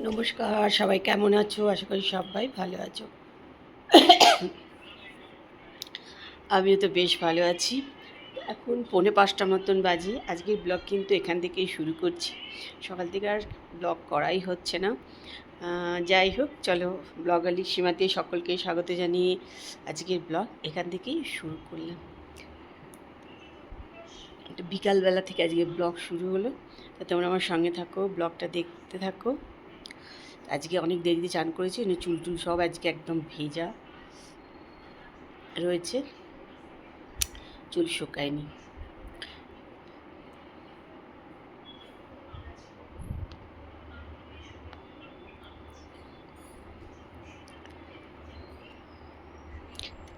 নমস্কার, সবাই কেমন আছো? আশা করি সবাই ভালো আছো। আমিও তো বেশ ভালো আছি। এখন 4:45 মতন বাজে। আজকের ব্লগ কিন্তু এখান থেকেই শুরু করছি। সকাল থেকে আর ব্লগ করাই হচ্ছে না। যাই হোক, চলো ব্লগালি সীমাতে সকলকে স্বাগত জানিয়ে আজকের ব্লগ এখান থেকেই শুরু করলাম। বিকালবেলা থেকে আজকে ব্লগ শুরু হলো, তা তোমরা আমার সঙ্গে থাকো, ব্লগটা দেখতে থাকো। আজকে অনেক দেরিতে চান করেছি, চুল টুল সব আজকে একদম ভেজা রয়েছে, চুল শুকায়নি।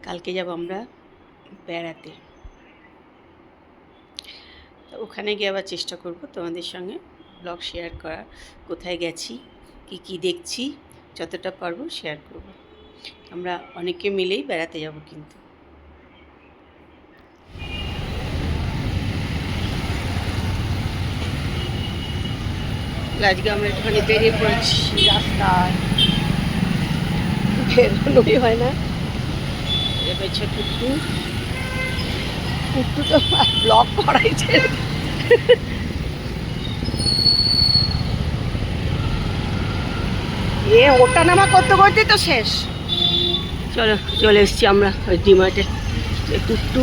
কালকে যাব আমরা বেড়াতে, তো ওখানে গিয়ে আবার চেষ্টা করব তোমাদের সঙ্গে ব্লগ শেয়ার করার। কোথায় গেছি, কি কি দেখছি, যতটা পারবো শেয়ার করব। আমরা অনেকে মিলেই বেড়াতে যাব কিন্তু। আজকে আমরা একটুখানি বেরিয়ে পড়েছি রাস্তায়, বেরোনোই হয় না। হচ্ছে কুট্টু, কুট্টু তো ব্লগ করাইছে। ওটা নামা করতে করতে তো শেষ। চলো, চলে এসেছি আমরা ওই ডিমার্টে। কুট্টু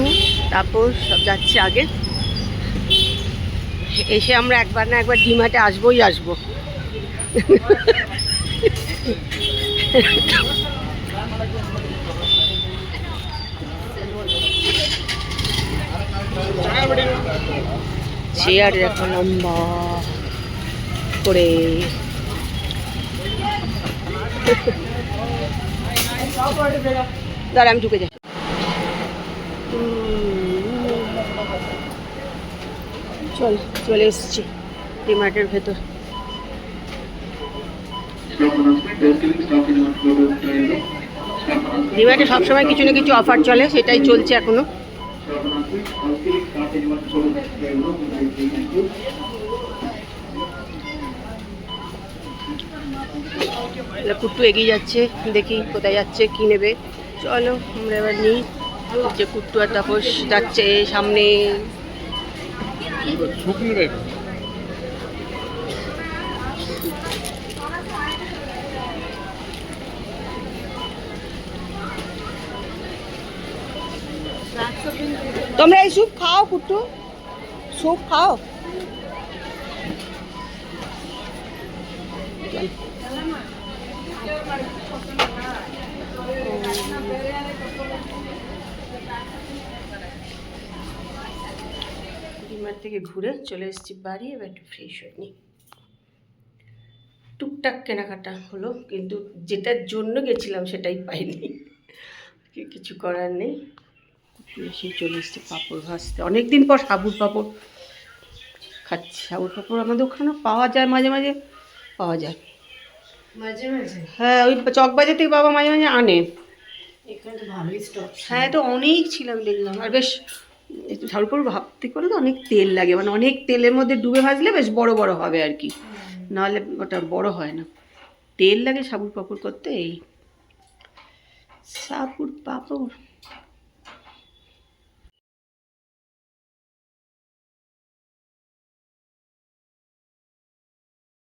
তারপর সব যাচ্ছে আগে। এসে আমরা একবার না একবার ডিমার্টে আসবোই আসবো। চেয়ার দেখো লম্বা করে। দাঁড়া, আমি ঢুকে যাই। চলে এসেছি ডিমার্টের ভেতর। ডিমার্টে সবসময় কিছু না কিছু অফার চলে, সেটাই চলছে এখনো। কুট্টু এগিয়ে যাচ্ছে, দেখি কোথায় যাচ্ছে, কি নেবে। চলো আমরা এবার নিই। যে কুট্টু আর তাপস যাচ্ছে সামনে। তোমরা এই স্যুপ খাও কুট্টু, স্যুপ খাও। ডিমার্ট থেকে ঘুরে চলে এসেছি বাড়ি, এবার একটু ফ্রেশ হয়ে নিই। টুকটাক কেনাকাটা হলো, কিন্তু যেটার জন্য গেছিলাম সেটাই পাইনি, কিছু করার নেই। এসে চলে এসেছি পাঁপড় ভাজতে। অনেকদিন পর সাবুর পাঁপড় খাচ্ছি। সাবুর পাঁপড় আমাদের ওখানে পাওয়া যায়, মাঝে মাঝে পাওয়া যায়, মাঝে মাঝে। হ্যাঁ, ওই চকবাজার থেকে বাবা মাঝে মাঝে আনে। এখানে ভালোই স্টক। হ্যাঁ, তো অনেক ছিলাম দেখলাম। আর বেশ একটু ঝাল করে ভাবতে করে তো অনেক তেল লাগে, মানে অনেক তেলের মধ্যে ডুবে ভাজলে বেশ বড় বড় হবে আর কি, নাহলে ওটা বড় হয় না। তেল লাগে সাবুর পাঁপড় করতে। এই সাবুর পাঁপড়